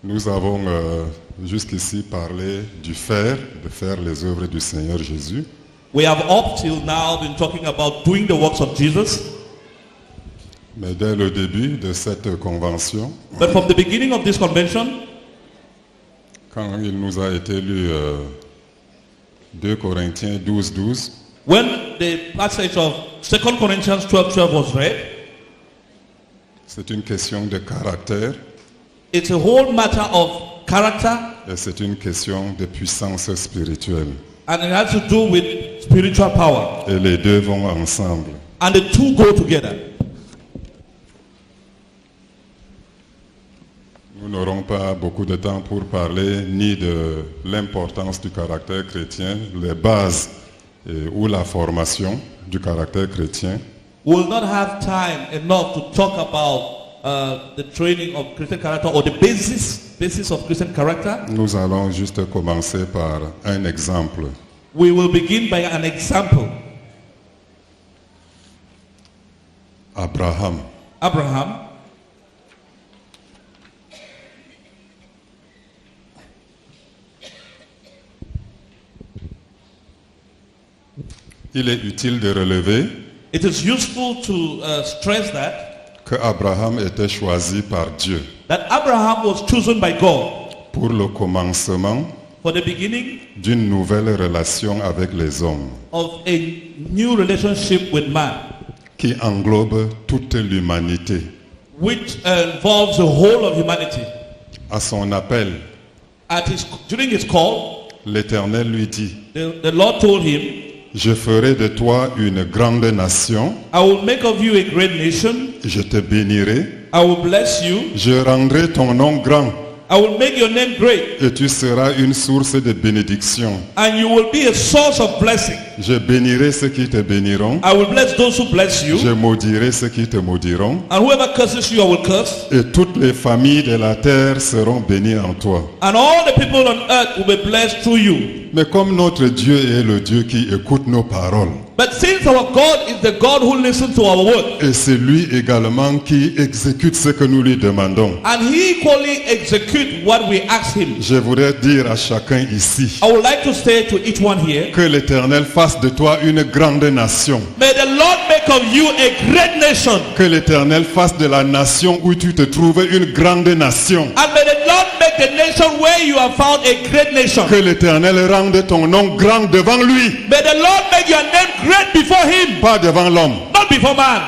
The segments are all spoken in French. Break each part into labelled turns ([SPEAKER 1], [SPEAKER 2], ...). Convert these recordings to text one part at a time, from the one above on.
[SPEAKER 1] Nous avons jusqu'ici parlé de faire les œuvres du Seigneur Jésus.
[SPEAKER 2] We have up till now been talking about doing the works of Jesus.
[SPEAKER 1] Mais dès le début de cette convention,
[SPEAKER 2] But from the beginning of this convention,
[SPEAKER 1] quand il nous a été lu 2 Corinthiens 12, 12,
[SPEAKER 2] when the passage of 2 Corinthians 12:12 was read,
[SPEAKER 1] c'est une question de caractère
[SPEAKER 2] it's a whole matter of character,
[SPEAKER 1] et c'est une question de puissance spirituelle.
[SPEAKER 2] and it has to do with spiritual power.
[SPEAKER 1] Et les deux vont ensemble.
[SPEAKER 2] And the two go together.
[SPEAKER 1] Nous n'aurons pas beaucoup de temps pour parler ni de l'importance du caractère chrétien, les bases ou la formation du caractère chrétien.
[SPEAKER 2] We will not have time enough to talk about the training of Christian character or the basis of Christian character.
[SPEAKER 1] Nous allons juste commencer par un exemple.
[SPEAKER 2] We will begin by an example.
[SPEAKER 1] Abraham.
[SPEAKER 2] Abraham.
[SPEAKER 1] Il est utile de relever
[SPEAKER 2] It is useful to stress
[SPEAKER 1] que Abraham était choisi par Dieu
[SPEAKER 2] that Abraham was chosen by God
[SPEAKER 1] pour le commencement
[SPEAKER 2] for the beginning
[SPEAKER 1] d'une nouvelle relation avec les hommes
[SPEAKER 2] of a new relationship with man,
[SPEAKER 1] qui englobe toute l'humanité.
[SPEAKER 2] which involves the whole of humanity.
[SPEAKER 1] À son appel,
[SPEAKER 2] During his call,
[SPEAKER 1] l'Éternel lui dit:
[SPEAKER 2] the Lord told him,
[SPEAKER 1] je ferai de toi une grande nation,
[SPEAKER 2] I will make of you a great nation,
[SPEAKER 1] je te bénirai,
[SPEAKER 2] I will bless you,
[SPEAKER 1] je rendrai ton nom grand
[SPEAKER 2] I will make your name great,
[SPEAKER 1] et tu seras une source de bénédiction.
[SPEAKER 2] and you will be a source of blessing.
[SPEAKER 1] Je bénirai ceux qui te béniront,
[SPEAKER 2] I will bless those who bless you,
[SPEAKER 1] je maudirai ceux qui te maudiront,
[SPEAKER 2] and whoever curses you, I will curse,
[SPEAKER 1] et toutes les familles de la terre seront bénies en toi.
[SPEAKER 2] and all the people on earth will be blessed through you.
[SPEAKER 1] Mais comme notre Dieu est le Dieu qui écoute nos paroles,
[SPEAKER 2] But since our God is the God who listens to our word,
[SPEAKER 1] et c'est lui également qui exécute ce que nous lui demandons,
[SPEAKER 2] and he equally execute what we ask him,
[SPEAKER 1] je voudrais dire à chacun ici
[SPEAKER 2] I would like to say to each one here,
[SPEAKER 1] que l'Éternel fasse de toi une grande nation.
[SPEAKER 2] may the Lord make of you a great nation,
[SPEAKER 1] Que l'Éternel fasse de la nation où tu te trouves une grande nation.
[SPEAKER 2] and may the Lord make the nation where you have found a great nation.
[SPEAKER 1] Que l'Éternel rende ton nom grand devant lui,
[SPEAKER 2] May the Lord make your name great before him,
[SPEAKER 1] pas devant l'homme.
[SPEAKER 2] not before man.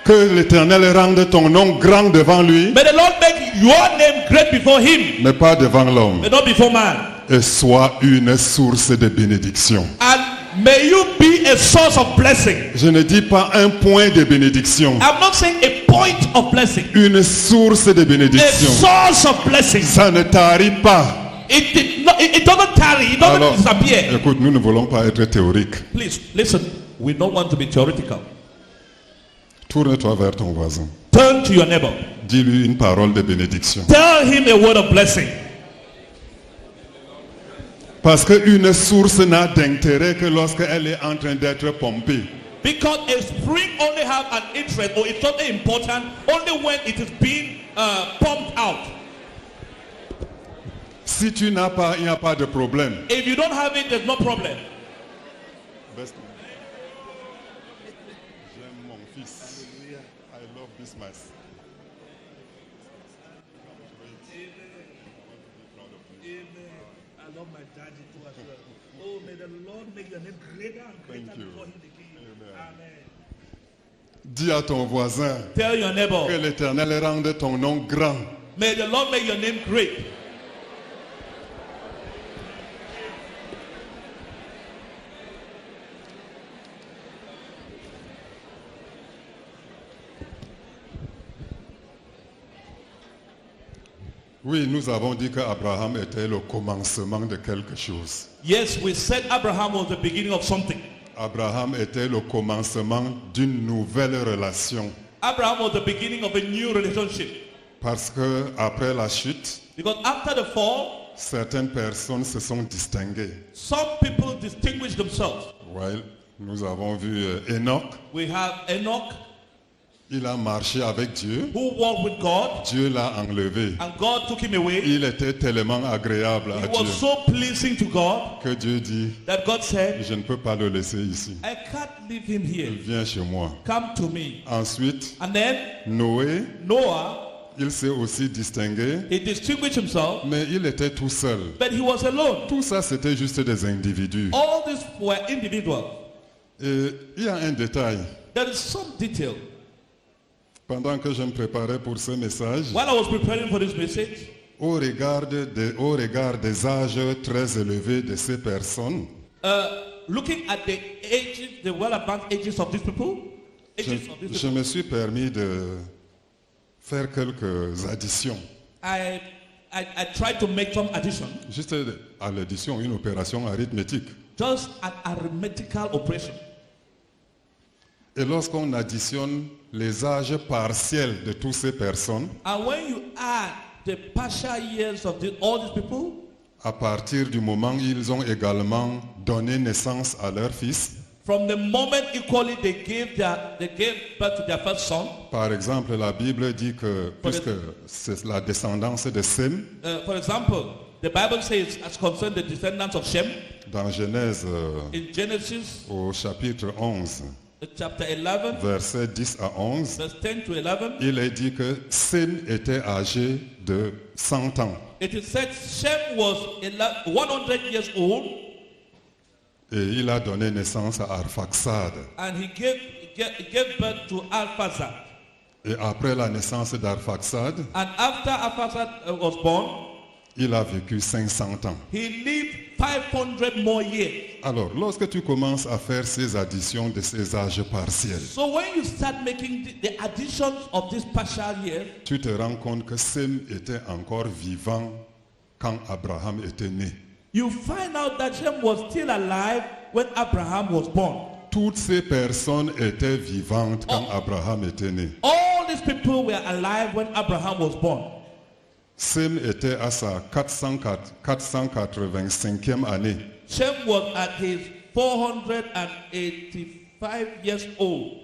[SPEAKER 1] Que l'Éternel rende ton nom grand devant lui,
[SPEAKER 2] May the Lord make your name great before him,
[SPEAKER 1] mais pas devant l'homme.
[SPEAKER 2] but not before man.
[SPEAKER 1] Et sois une source de bénédiction.
[SPEAKER 2] And may you be a source of blessing.
[SPEAKER 1] Je ne dis pas un point de bénédiction,
[SPEAKER 2] I'm not saying a point of blessing,
[SPEAKER 1] une source de
[SPEAKER 2] a
[SPEAKER 1] bénédiction.
[SPEAKER 2] source of blessing.
[SPEAKER 1] Ça ne tarit pas.
[SPEAKER 2] It doesn't tarry, it doesn't
[SPEAKER 1] Alors,
[SPEAKER 2] disappear.
[SPEAKER 1] écoute, nous ne voulons pas être théoriques.
[SPEAKER 2] Please listen, we don't want to be theoretical.
[SPEAKER 1] Tourne-toi vers ton voisin.
[SPEAKER 2] Turn to your neighbor.
[SPEAKER 1] Dis-lui une parole de bénédiction.
[SPEAKER 2] Tell him a word of blessing.
[SPEAKER 1] Parce qu'une source n'a d'intérêt que lorsqu'elle est en train d'être pompée.
[SPEAKER 2] Because a spring only have an interest, or it's something important only when it is being pumped out.
[SPEAKER 1] Si tu n'as pas, il n'y a pas de problème.
[SPEAKER 2] If you don't have it, there's no problem.
[SPEAKER 1] J'aime mon fils. I love this mass.
[SPEAKER 2] I love my daddy too as well. Oh, may the Lord make your name greater and greater before he begins. Amen.
[SPEAKER 1] Dis à ton voisin
[SPEAKER 2] Tell your neighbor,
[SPEAKER 1] que l'Éternel rende ton nom grand.
[SPEAKER 2] may the Lord make your name great.
[SPEAKER 1] Oui, nous avons dit qu'Abraham était le commencement de quelque chose.
[SPEAKER 2] Yes, we said Abraham was the beginning of something.
[SPEAKER 1] Abraham était le commencement d'une nouvelle relation.
[SPEAKER 2] Abraham was the beginning of a new relationship.
[SPEAKER 1] Parce que après la chute,
[SPEAKER 2] Because after the fall,
[SPEAKER 1] certaines personnes se sont distinguées.
[SPEAKER 2] some people distinguished themselves.
[SPEAKER 1] Ouais, nous avons vu Enoch,
[SPEAKER 2] We have Enoch,
[SPEAKER 1] Il a marché avec Dieu.
[SPEAKER 2] who walked with God,
[SPEAKER 1] Dieu l'a enlevé.
[SPEAKER 2] and God took him away.
[SPEAKER 1] Il était tellement agréable à
[SPEAKER 2] He was
[SPEAKER 1] Dieu
[SPEAKER 2] so pleasing to God
[SPEAKER 1] que Dieu dit,
[SPEAKER 2] that God said,
[SPEAKER 1] je ne peux pas le laisser ici.
[SPEAKER 2] I can't leave him here.
[SPEAKER 1] Viens chez moi.
[SPEAKER 2] Come to me.
[SPEAKER 1] Ensuite,
[SPEAKER 2] And then
[SPEAKER 1] Noé,
[SPEAKER 2] Noah,
[SPEAKER 1] il s'est aussi distingué,
[SPEAKER 2] he distinguished himself,
[SPEAKER 1] mais il était tout seul.
[SPEAKER 2] but he was alone.
[SPEAKER 1] Tout ça, c'était juste des individus.
[SPEAKER 2] All these were individuals.
[SPEAKER 1] Et il y a un détail.
[SPEAKER 2] There is some detail.
[SPEAKER 1] Pendant que je me préparais pour ce message,
[SPEAKER 2] While I was preparing for this message,
[SPEAKER 1] au regard des âges très élevés de ces personnes,
[SPEAKER 2] looking at the ages, the well-advanced ages of these people,
[SPEAKER 1] je me suis permis de faire quelques additions.
[SPEAKER 2] I tried to make some addition,
[SPEAKER 1] Juste à l'addition, une opération arithmétique.
[SPEAKER 2] just an arithmetical operation.
[SPEAKER 1] Et lorsqu'on additionne les âges partiels de toutes ces personnes,
[SPEAKER 2] And when you add the partial years of all these people,
[SPEAKER 1] à partir du moment où ils ont également donné naissance à leur fils,
[SPEAKER 2] from the moment equally they gave birth to their first son.
[SPEAKER 1] par exemple, la Bible dit que, puisque c'est la descendance de Sem,
[SPEAKER 2] For example, the Bible says, as concerned the descendants of Shem,
[SPEAKER 1] dans Genèse
[SPEAKER 2] in Genesis
[SPEAKER 1] au chapitre 11,
[SPEAKER 2] chapter 11,
[SPEAKER 1] versets 10 à 11,
[SPEAKER 2] verse 10 to 11,
[SPEAKER 1] il est dit que Sem était âgé de 100 ans.
[SPEAKER 2] it is said Shem was 100 years old,
[SPEAKER 1] Et il a donné naissance à Arphaxad.
[SPEAKER 2] and he gave birth to Arphaxad.
[SPEAKER 1] Et après la naissance d'Arphaxad,
[SPEAKER 2] And after Arphaxad was born,
[SPEAKER 1] il a vécu 500 ans.
[SPEAKER 2] he lived 500 more years.
[SPEAKER 1] Alors, lorsque tu commences à faire ces additions de ces âges partiels,
[SPEAKER 2] So when you start making the additions of these partial years,
[SPEAKER 1] tu te rends compte que Sem était encore vivant quand Abraham était né.
[SPEAKER 2] you find out that Shem was still alive when Abraham was born.
[SPEAKER 1] Toutes ces personnes étaient vivantes quand Abraham était né.
[SPEAKER 2] All these people were alive when Abraham was born.
[SPEAKER 1] Sem était à sa 485e année.
[SPEAKER 2] Shem was at his 485 years old.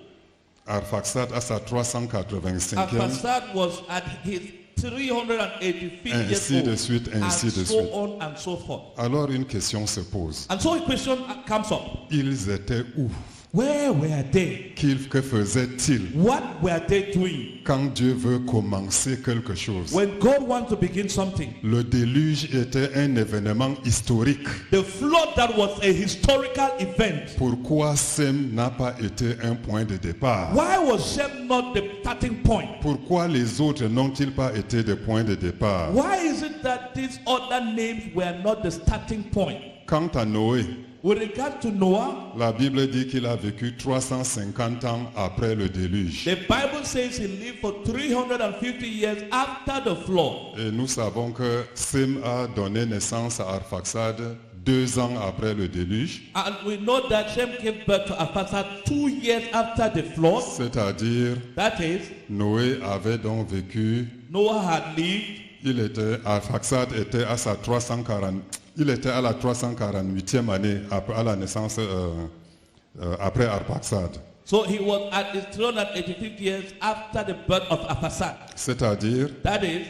[SPEAKER 1] Arphaxad à sa 385e.
[SPEAKER 2] Arphaxad was at his 385 years
[SPEAKER 1] Ainsi
[SPEAKER 2] old.
[SPEAKER 1] de suite, ainsi
[SPEAKER 2] and
[SPEAKER 1] de
[SPEAKER 2] so
[SPEAKER 1] suite.
[SPEAKER 2] on and so forth.
[SPEAKER 1] Alors une question se pose.
[SPEAKER 2] And so a question comes up.
[SPEAKER 1] Ils étaient où?
[SPEAKER 2] Where were they?
[SPEAKER 1] Que faisaient-ils
[SPEAKER 2] What were they doing?
[SPEAKER 1] quand Dieu veut commencer quelque chose?
[SPEAKER 2] When God wants to begin something,
[SPEAKER 1] Le déluge était un événement historique.
[SPEAKER 2] the flood that was a historical event.
[SPEAKER 1] Pourquoi Sem n'a pas été un point de départ?
[SPEAKER 2] Why was Shem not the starting point?
[SPEAKER 1] Pourquoi les autres n'ont-ils pas été des points de départ?
[SPEAKER 2] Why is it that these other names were not the starting point?
[SPEAKER 1] Quant à Noé,
[SPEAKER 2] With regard to Noah,
[SPEAKER 1] la Bible dit qu'il a vécu 350 ans après le déluge.
[SPEAKER 2] the Bible says he lived for 350 years after the flood.
[SPEAKER 1] Et nous savons que Sem a donné naissance à Arphaxad 2 ans après le déluge,
[SPEAKER 2] And we know that Shem gave birth to Arphaxad 2 years after the flood.
[SPEAKER 1] c'est-à-dire
[SPEAKER 2] That is,
[SPEAKER 1] Noé avait donc vécu,
[SPEAKER 2] Noah had lived.
[SPEAKER 1] Arphaxad était à sa 340, il était à la 348e année après, à la naissance après Arphaxad.
[SPEAKER 2] So he was at his 385 years after the birth of Arphaxad.
[SPEAKER 1] C'est-à-dire
[SPEAKER 2] That is,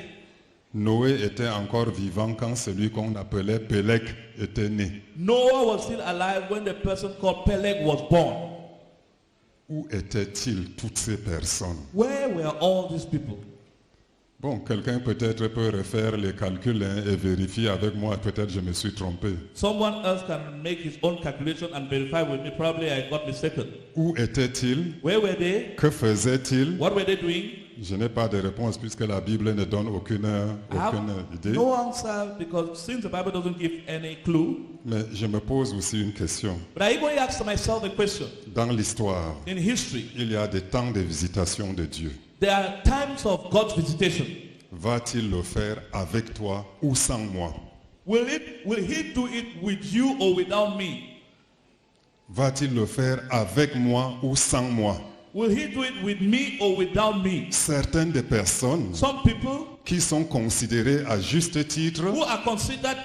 [SPEAKER 1] Noé était encore vivant quand celui qu'on appelait Pélec était né.
[SPEAKER 2] Noah was still alive when the person called Peleg was born.
[SPEAKER 1] Où étaient-ils toutes ces personnes?
[SPEAKER 2] Where were all these people?
[SPEAKER 1] Bon, quelqu'un peut-être peut refaire les calculs et vérifier avec moi, peut-être je me suis trompé.
[SPEAKER 2] Someone else can make his own calculation and verify with me. Probably I got mistaken.
[SPEAKER 1] Où étaient-ils?
[SPEAKER 2] Where were they?
[SPEAKER 1] Que faisaient-ils?
[SPEAKER 2] What were they doing?
[SPEAKER 1] Je n'ai pas de réponse puisque la Bible ne donne aucune
[SPEAKER 2] I have
[SPEAKER 1] idée.
[SPEAKER 2] no answer because since the Bible doesn't give any clue.
[SPEAKER 1] Mais je me pose aussi une question.
[SPEAKER 2] But I even ask myself a question.
[SPEAKER 1] Dans l'histoire,
[SPEAKER 2] In history,
[SPEAKER 1] il y a des temps de visitation de Dieu.
[SPEAKER 2] there are times of God's visitation.
[SPEAKER 1] Va-t-il le faire avec toi ou sans moi?
[SPEAKER 2] Will he do it with you or without me?
[SPEAKER 1] Va-t-il le faire avec moi ou sans moi?
[SPEAKER 2] Will he do it with me or without me?
[SPEAKER 1] Certaines des personnes
[SPEAKER 2] Some people
[SPEAKER 1] qui sont considérées à juste titre
[SPEAKER 2] who are considered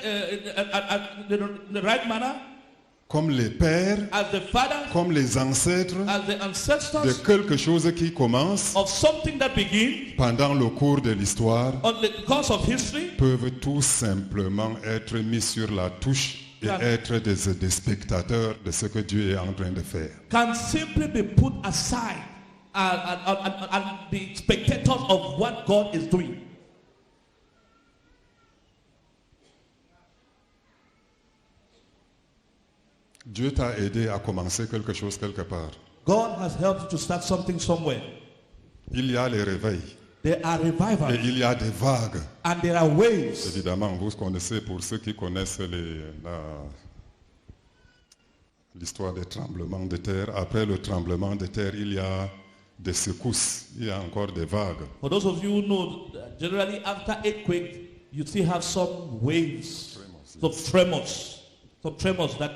[SPEAKER 2] the right manner
[SPEAKER 1] comme les pères,
[SPEAKER 2] as the fathers,
[SPEAKER 1] comme les ancêtres,
[SPEAKER 2] as the
[SPEAKER 1] de
[SPEAKER 2] ancestors
[SPEAKER 1] quelque chose qui commence
[SPEAKER 2] of something that begins
[SPEAKER 1] pendant le cours de l'histoire,
[SPEAKER 2] on the course of history,
[SPEAKER 1] peuvent tout simplement être mis sur la touche et être des spectateurs de ce que Dieu est en train de faire.
[SPEAKER 2] can simply be put aside and be spectators of what God is doing.
[SPEAKER 1] Dieu t'a aidé à commencer quelque chose quelque part.
[SPEAKER 2] God has helped you to start something somewhere.
[SPEAKER 1] Il y a les réveils
[SPEAKER 2] There are
[SPEAKER 1] et
[SPEAKER 2] revivals
[SPEAKER 1] il y a des vagues.
[SPEAKER 2] and there are waves.
[SPEAKER 1] Évidemment, vous connaissez, pour ceux qui connaissent l'histoire des tremblements de terre. Après le tremblement de terre, il y a des secousses, il y a encore des vagues.
[SPEAKER 2] For those of you who know, generally after earthquake, you still have some waves, some tremors that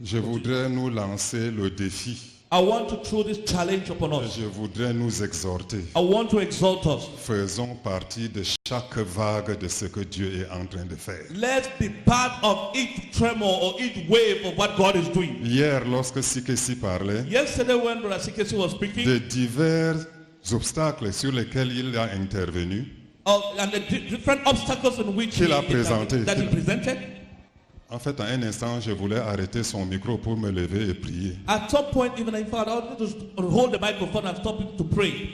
[SPEAKER 1] Je voudrais nous lancer le défi.
[SPEAKER 2] I want to throw this challenge upon us.
[SPEAKER 1] Je voudrais nous exhorter.
[SPEAKER 2] I want to exalt us.
[SPEAKER 1] Faisons partie de chaque vague de ce que Dieu est en train de faire.
[SPEAKER 2] Let's be part of each tremor or each wave of what God is doing.
[SPEAKER 1] Hier, lorsque Sikesi parlait,
[SPEAKER 2] Yesterday when Brother Sikesi was speaking,
[SPEAKER 1] de divers obstacles sur lesquels il a intervenu,
[SPEAKER 2] and the different obstacles in which
[SPEAKER 1] Qu'il a présenté.
[SPEAKER 2] that he presented,
[SPEAKER 1] en fait, à un instant, je voulais arrêter son micro pour me lever et prier.
[SPEAKER 2] at some point even I thought I wanted to hold the microphone and stop to pray.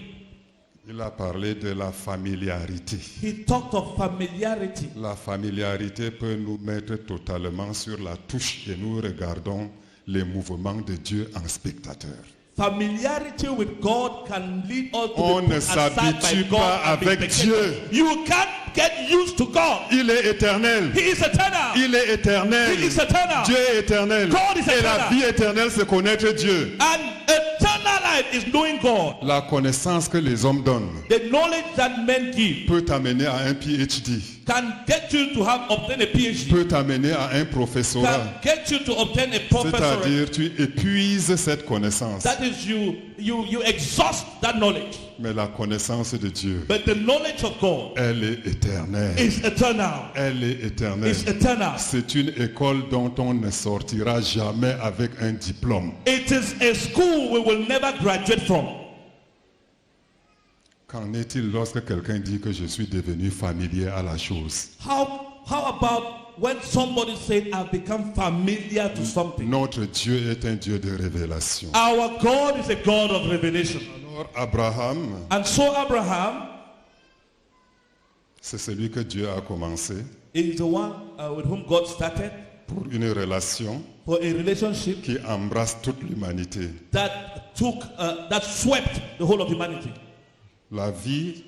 [SPEAKER 1] Il a parlé de la familiarité.
[SPEAKER 2] He talked of familiarity.
[SPEAKER 1] La familiarité peut nous mettre totalement sur la touche et nous regardons les mouvements de Dieu en spectateur.
[SPEAKER 2] Familiarity with God can lead us to
[SPEAKER 1] On
[SPEAKER 2] be
[SPEAKER 1] ne
[SPEAKER 2] put aside
[SPEAKER 1] s'habitue
[SPEAKER 2] by God
[SPEAKER 1] pas
[SPEAKER 2] and be
[SPEAKER 1] avec
[SPEAKER 2] spectators.
[SPEAKER 1] Dieu.
[SPEAKER 2] You can't get used to God.
[SPEAKER 1] Il est éternel.
[SPEAKER 2] He is eternal.
[SPEAKER 1] Il est éternel.
[SPEAKER 2] He is eternal.
[SPEAKER 1] Dieu est éternel.
[SPEAKER 2] God is
[SPEAKER 1] Et la
[SPEAKER 2] eternal.
[SPEAKER 1] vie éternelle, c'est connaître Dieu.
[SPEAKER 2] And eternal life is knowing God.
[SPEAKER 1] La connaissance que les hommes donnent
[SPEAKER 2] The knowledge that men give
[SPEAKER 1] peut t'amener à un PhD,
[SPEAKER 2] can get you to obtain a PhD.
[SPEAKER 1] peut t'amener à un professorat.
[SPEAKER 2] Can get you to obtain a professorate.
[SPEAKER 1] C'est-à-dire, tu épuises cette connaissance.
[SPEAKER 2] That is you exhaust that knowledge.
[SPEAKER 1] Mais la connaissance de Dieu,
[SPEAKER 2] But the knowledge of God
[SPEAKER 1] elle est éternelle.
[SPEAKER 2] is eternal.
[SPEAKER 1] Elle est éternelle.
[SPEAKER 2] It's eternal.
[SPEAKER 1] C'est une école dont on ne sortira jamais avec un diplôme.
[SPEAKER 2] It is a school we will never graduate from.
[SPEAKER 1] Qu'en est-il lorsque quelqu'un dit que je suis devenu familier à la chose?
[SPEAKER 2] How about when somebody said I've become familiar to something?
[SPEAKER 1] Notre Dieu est un Dieu de révélation.
[SPEAKER 2] Our God is a God of revelation.
[SPEAKER 1] Alors Abraham,
[SPEAKER 2] And so Abraham
[SPEAKER 1] c'est celui que Dieu a commencé
[SPEAKER 2] is the one with whom God started
[SPEAKER 1] pour une relation
[SPEAKER 2] for a relationship
[SPEAKER 1] qui embrasse toute l'humanité.
[SPEAKER 2] that swept the whole of humanity.
[SPEAKER 1] La vie,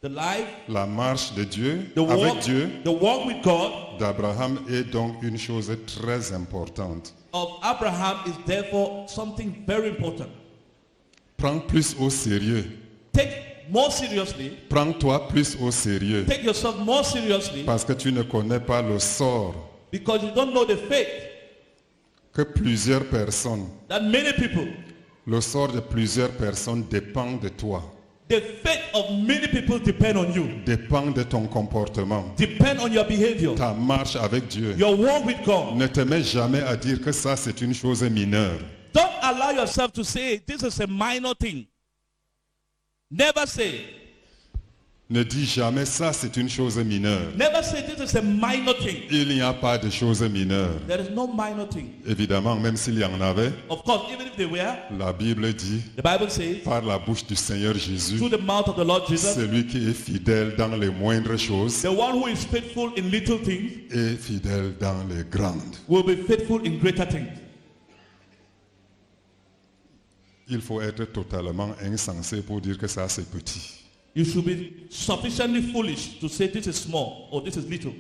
[SPEAKER 2] The life,
[SPEAKER 1] la marche de Dieu,
[SPEAKER 2] the
[SPEAKER 1] avec Dieu,
[SPEAKER 2] walk with God
[SPEAKER 1] d'Abraham est donc une chose très importante.
[SPEAKER 2] of Abraham is therefore something very important.
[SPEAKER 1] Prends plus au sérieux.
[SPEAKER 2] Take more seriously,
[SPEAKER 1] Prends-toi plus au sérieux.
[SPEAKER 2] take yourself more seriously
[SPEAKER 1] Parce que tu ne connais pas le sort
[SPEAKER 2] because you don't know the fate
[SPEAKER 1] que plusieurs personnes,
[SPEAKER 2] that many people,
[SPEAKER 1] le sort de plusieurs personnes dépend de toi,
[SPEAKER 2] the fate of many people depend on you,
[SPEAKER 1] dépend de ton comportement,
[SPEAKER 2] depend on your behavior,
[SPEAKER 1] ta marche avec Dieu.
[SPEAKER 2] your walk with God.
[SPEAKER 1] Ne te mets jamais à dire que ça c'est une chose mineure.
[SPEAKER 2] Don't allow yourself to say this is a minor thing. Never say.
[SPEAKER 1] Ne dis jamais ça c'est une chose mineure.
[SPEAKER 2] Never say this is a minor thing.
[SPEAKER 1] Il n'y a pas de choses mineures.
[SPEAKER 2] There is no minor thing.
[SPEAKER 1] Évidemment, même s'il y en avait,
[SPEAKER 2] Of course, even if they were,
[SPEAKER 1] la Bible dit,
[SPEAKER 2] the Bible says,
[SPEAKER 1] par la bouche du Seigneur Jésus,
[SPEAKER 2] through the mouth of the Lord Jesus,
[SPEAKER 1] celui qui est fidèle dans les moindres choses
[SPEAKER 2] the one who is faithful in little things
[SPEAKER 1] est fidèle dans les grandes.
[SPEAKER 2] will be faithful in greater things.
[SPEAKER 1] Il faut être totalement insensé pour dire que ça c'est petit.
[SPEAKER 2] You should be sufficiently foolish to say this is small or this is little.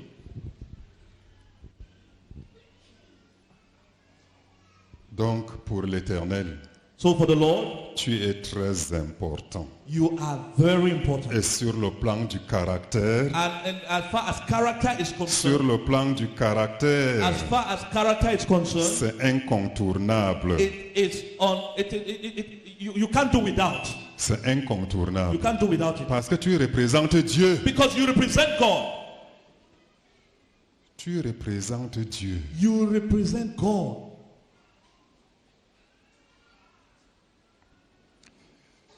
[SPEAKER 1] Donc pour l'Éternel,
[SPEAKER 2] So for the Lord,
[SPEAKER 1] tu es très important.
[SPEAKER 2] you are very important.
[SPEAKER 1] Et sur le plan du caractère,
[SPEAKER 2] And as far as character is
[SPEAKER 1] sur
[SPEAKER 2] concerned,
[SPEAKER 1] le plan du caractère,
[SPEAKER 2] as far as character is concerned,
[SPEAKER 1] c'est incontournable.
[SPEAKER 2] you can't do without.
[SPEAKER 1] C'est
[SPEAKER 2] You
[SPEAKER 1] incontournable.
[SPEAKER 2] can't do without it.
[SPEAKER 1] Parce que tu représentes Dieu.
[SPEAKER 2] Because you represent God.
[SPEAKER 1] Tu représentes Dieu.
[SPEAKER 2] You represent God.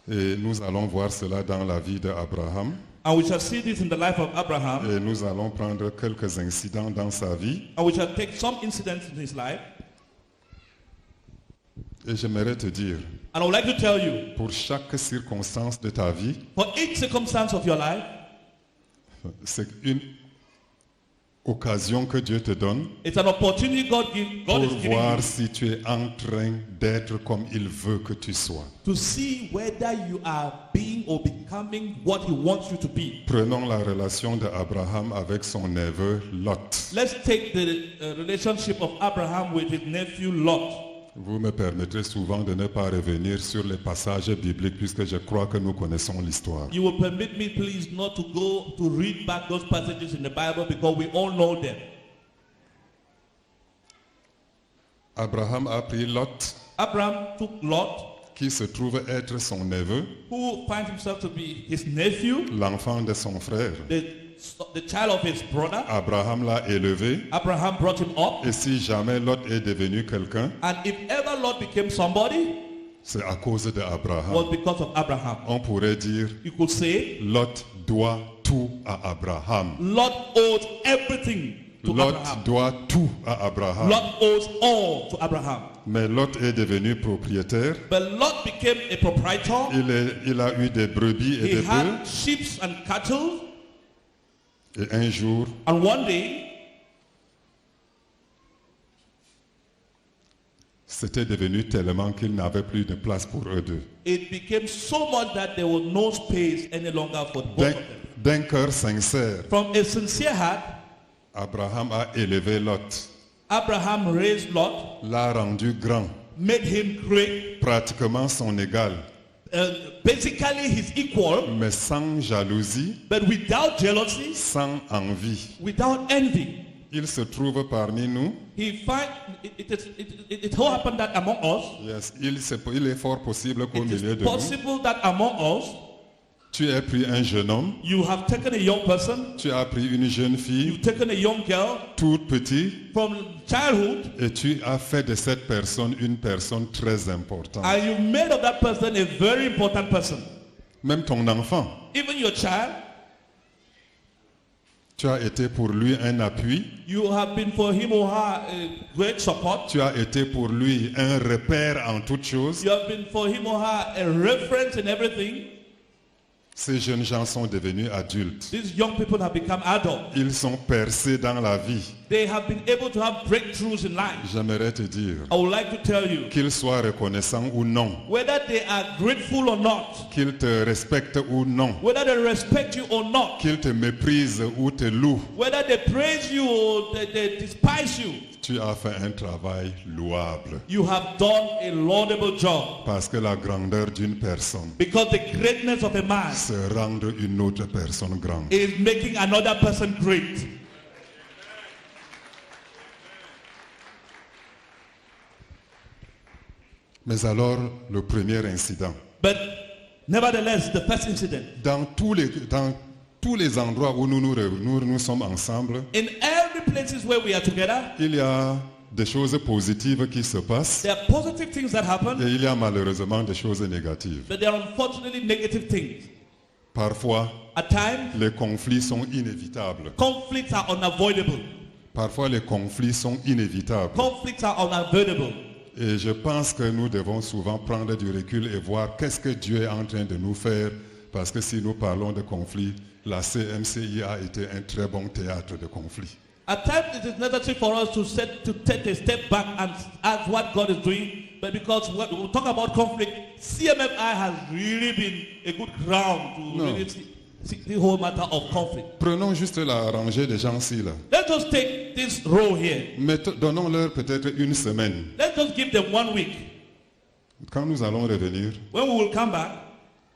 [SPEAKER 1] Et nous allons voir cela dans la vie d'Abraham.
[SPEAKER 2] And we shall see this in the life of Abraham.
[SPEAKER 1] Et nous allons prendre quelques incidents dans sa vie.
[SPEAKER 2] And we shall take some incidents in his life.
[SPEAKER 1] Et j'aimerais te dire,
[SPEAKER 2] And I would like to tell you,
[SPEAKER 1] pour chaque circonstance de ta vie,
[SPEAKER 2] for each circumstance of your life,
[SPEAKER 1] c'est une occasion que Dieu te donne
[SPEAKER 2] it's an opportunity God
[SPEAKER 1] pour
[SPEAKER 2] is giving
[SPEAKER 1] voir
[SPEAKER 2] you
[SPEAKER 1] si tu es en train d'être comme il veut que tu sois.
[SPEAKER 2] to see whether you are being or becoming what he wants you to be.
[SPEAKER 1] Prenons la relation d'Abraham avec son neveu Lot.
[SPEAKER 2] Let's take the relationship of Abraham with his nephew Lot.
[SPEAKER 1] Vous me permettrez souvent de ne pas revenir sur les passages bibliques puisque je crois que nous connaissons l'histoire.
[SPEAKER 2] You will permit me, please, not to go to read back those passages in the Bible because we all know them.
[SPEAKER 1] Abraham a pris Lot,
[SPEAKER 2] Abraham took Lot,
[SPEAKER 1] qui se trouve être son neveu,
[SPEAKER 2] who finds himself to be his nephew,
[SPEAKER 1] l'enfant de son frère.
[SPEAKER 2] the child of his brother.
[SPEAKER 1] Abraham l'a élevé,
[SPEAKER 2] Abraham brought him up,
[SPEAKER 1] et si jamais Lot est devenu quelqu'un,
[SPEAKER 2] and if ever Lot became somebody,
[SPEAKER 1] c'est à cause d'Abraham.
[SPEAKER 2] was because of Abraham.
[SPEAKER 1] On pourrait dire,
[SPEAKER 2] You could say
[SPEAKER 1] Lot doit tout à Abraham.
[SPEAKER 2] Lot owes everything to
[SPEAKER 1] Lot
[SPEAKER 2] Abraham.
[SPEAKER 1] doit tout à Abraham.
[SPEAKER 2] Lot owes all to Abraham.
[SPEAKER 1] Mais Lot est devenu propriétaire.
[SPEAKER 2] But Lot became a proprietor.
[SPEAKER 1] Il a eu des brebis et
[SPEAKER 2] He
[SPEAKER 1] des bœufs.
[SPEAKER 2] had sheep and cattle.
[SPEAKER 1] Et un jour,
[SPEAKER 2] And one day,
[SPEAKER 1] c'était devenu tellement qu'il n'avait plus de place pour eux deux.
[SPEAKER 2] it became so much that there was no space any longer for both of them.
[SPEAKER 1] D'un cœur sincère,
[SPEAKER 2] From a sincere heart,
[SPEAKER 1] Abraham a élevé Lot,
[SPEAKER 2] Abraham raised Lot,
[SPEAKER 1] l'a rendu grand,
[SPEAKER 2] made him great,
[SPEAKER 1] pratiquement son égal,
[SPEAKER 2] basically his equal,
[SPEAKER 1] mais sans jalousie,
[SPEAKER 2] but without jealousy,
[SPEAKER 1] sans envie.
[SPEAKER 2] without envy.
[SPEAKER 1] Il se trouve parmi nous.
[SPEAKER 2] It so happened that among us,
[SPEAKER 1] Yes, il est fort possible qu'au
[SPEAKER 2] it
[SPEAKER 1] milieu
[SPEAKER 2] is
[SPEAKER 1] de nous,
[SPEAKER 2] possible that among us,
[SPEAKER 1] tu aies pris un jeune homme,
[SPEAKER 2] you have taken a young person,
[SPEAKER 1] tu as pris une jeune fille,
[SPEAKER 2] you've taken a young girl
[SPEAKER 1] toute petite,
[SPEAKER 2] from childhood,
[SPEAKER 1] et tu as fait de cette personne une personne très importante.
[SPEAKER 2] and you made of that person a very important person.
[SPEAKER 1] Même ton enfant,
[SPEAKER 2] Even your child,
[SPEAKER 1] tu as été pour lui un appui,
[SPEAKER 2] you have been for him or her a great support.
[SPEAKER 1] tu as été pour lui un repère en toutes choses.
[SPEAKER 2] You have been for him or her a reference in everything.
[SPEAKER 1] Ces jeunes gens sont devenus adultes.
[SPEAKER 2] These young people have become adults.
[SPEAKER 1] Ils sont percés dans la vie.
[SPEAKER 2] They have been able to have breakthroughs in life.
[SPEAKER 1] J'aimerais te dire,
[SPEAKER 2] I would like to tell you,
[SPEAKER 1] qu'ils soient reconnaissants ou non,
[SPEAKER 2] whether they are grateful or not,
[SPEAKER 1] qu'ils te respectent ou non,
[SPEAKER 2] whether they respect you or not,
[SPEAKER 1] qu'ils te méprisent ou te louent,
[SPEAKER 2] whether they praise you or they despise you,
[SPEAKER 1] tu as fait un travail louable.
[SPEAKER 2] you have done a laudable job.
[SPEAKER 1] Parce que la grandeur d'une personne,
[SPEAKER 2] Because the greatness of a man
[SPEAKER 1] c'est rendre une autre personne grande.
[SPEAKER 2] is making another person great.
[SPEAKER 1] Mais alors, le premier incident.
[SPEAKER 2] But nevertheless, the first incident,
[SPEAKER 1] Dans tous les endroits où nous sommes ensemble,
[SPEAKER 2] in every places where we are together,
[SPEAKER 1] il y a des choses positives qui se passent
[SPEAKER 2] there are positive things that happen,
[SPEAKER 1] et il y a malheureusement des choses négatives.
[SPEAKER 2] but there are unfortunately negative things.
[SPEAKER 1] Parfois,
[SPEAKER 2] At times,
[SPEAKER 1] les conflits sont inévitables.
[SPEAKER 2] conflicts are unavoidable.
[SPEAKER 1] Parfois, les conflits sont inévitables.
[SPEAKER 2] Conflicts are unavoidable.
[SPEAKER 1] Et je pense que nous devons souvent prendre du recul et voir qu'est-ce que Dieu est en train de nous faire. Parce que si nous parlons de conflits, la CMCI a été un très bon théâtre de conflits.
[SPEAKER 2] At times, it is necessary for us to take a step back and ask what God is doing. But because when we talk about conflict, CMFI has really been a good ground to
[SPEAKER 1] No.
[SPEAKER 2] really see the whole matter of conflict.
[SPEAKER 1] Prenons juste la rangée des gens-ci là.
[SPEAKER 2] Let us take this row here.
[SPEAKER 1] Donnons-leur peut-être une semaine.
[SPEAKER 2] Let's just give them 1 week.
[SPEAKER 1] Quand nous allons revenir,
[SPEAKER 2] When we will come back,